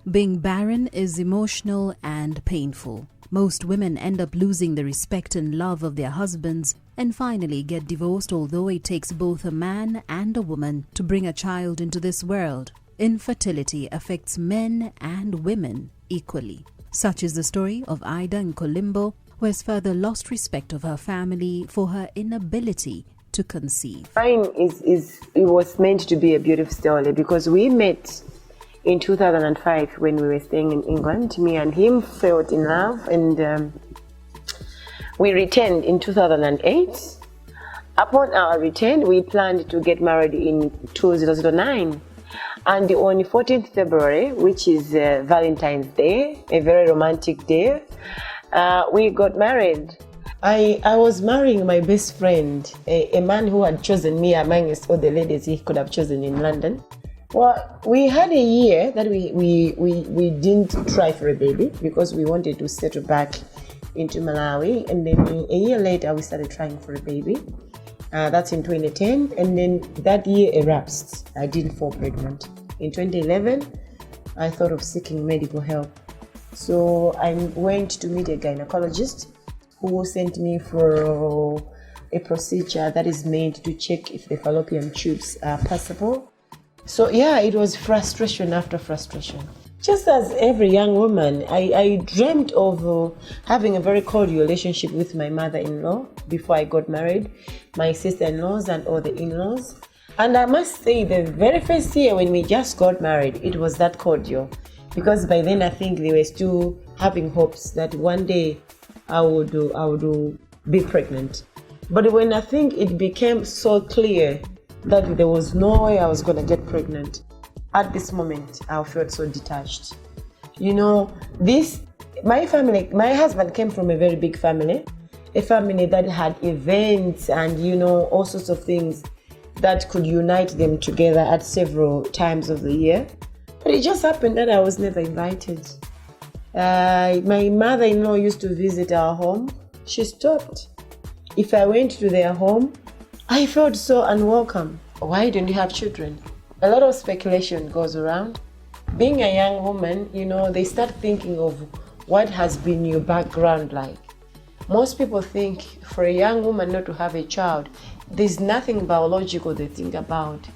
Being barren is emotional and painful. Most women end up losing the respect and love of their husbands and finally get divorced, although it takes both a man and a woman to bring a child into this world. Infertility affects men and women equally. Such is the story of Ida Nkolimbo, who has further lost respect of her family for her inability to conceive. Mine it was meant to be a beautiful story because we met in 2005 when we were staying in England. Me and him fell in love, and we returned in 2008. Upon our return, we planned to get married in 2009. And on 14th February, which is Valentine's Day, a very romantic day, we got married. I was marrying my best friend, a man who had chosen me amongst all the ladies he could have chosen in London. Well, we had a year that we didn't try for a baby because we wanted to settle back into Malawi. And then a year later, we started trying for a baby. That's in 2010. And then that year elapsed. I didn't fall pregnant. In 2011, I thought of seeking medical help. So I went to meet a gynecologist who sent me for a procedure that is made to check if the fallopian tubes are passable. So yeah, it was frustration after frustration. Just as every young woman, I dreamt of having a very cordial relationship with my mother-in-law before I got married, my sister-in-laws and all the in-laws. And I must say, the very first year when we just got married, it was that cordial. Because by then I think they were still having hopes that one day I would be pregnant. But when I think it became so clear that there was no way I was going to get pregnant, at this moment I felt so detached. You know, my husband came from a very big family, a family that had events and, you know, all sorts of things that could unite them together at several times of the year. But it just happened that I was never invited. My mother-in-law used to visit our home. She stopped. If I went to their home, I felt so unwelcome. Why don't you have children? A lot of speculation goes around. Being a young woman, you know, they start thinking of what has been your background like. Most people think for a young woman not to have a child, there's nothing biological they think about.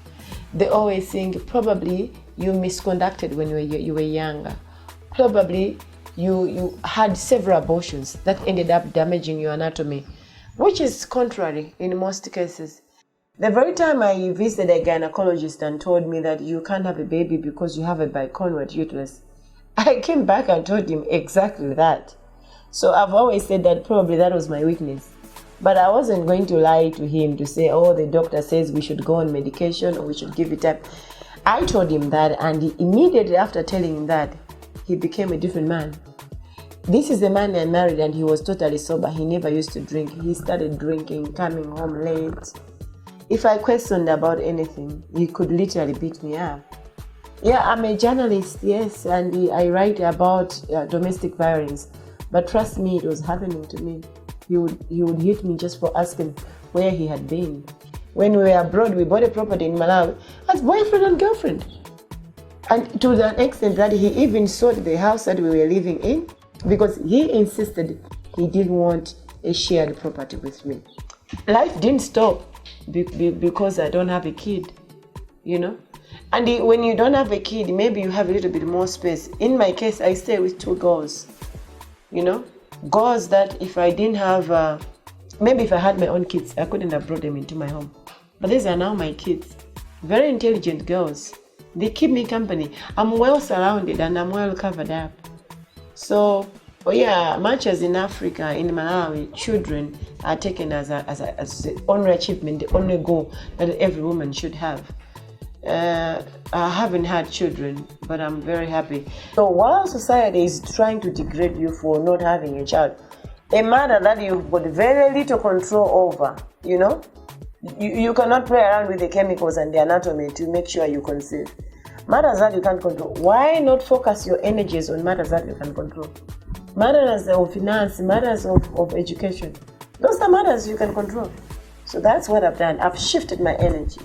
They always think probably you misconducted when you were younger. Probably you had several abortions that ended up damaging your anatomy, which is contrary in most cases. The very time I visited a gynecologist and told me that you can't have a baby because you have a biconward uterus, I came back and told him exactly that. So I've always said that probably that was my weakness. But I wasn't going to lie to him to say, oh, the doctor says we should go on medication or we should give it up. I told him that, and immediately after telling him that, he became a different man. This is the man I married, and he was totally sober. He never used to drink. He started drinking, coming home late. If I questioned about anything, he could literally beat me up. Yeah, I'm a journalist, yes, and I write about domestic violence. But trust me, it was happening to me. He would hit me just for asking where he had been. When we were abroad, we bought a property in Malawi as boyfriend and girlfriend. And to the extent that he even sold the house that we were living in because he insisted he didn't want a shared property with me. Life didn't stop because I don't have a kid, you know. And when you don't have a kid, maybe you have a little bit more space. In my case, I stay with two girls, you know. Girls that if I didn't have, maybe if I had my own kids, I couldn't have brought them into my home. But these are now my kids. Very intelligent girls. They keep me company. I'm well surrounded and I'm well covered up. So, yeah, much as in Africa, in Malawi, children are taken as the only achievement, the only goal that every woman should have. I haven't had children, but I'm very happy. So while society is trying to degrade you for not having a child, a matter that you've got very little control over, you know, you cannot play around with the chemicals and the anatomy to make sure you conceive. Matters that you can't control. Why not focus your energies on matters that you can control? Matters of finance, matters of education. Those are matters you can control. So that's what I've done. I've shifted my energy.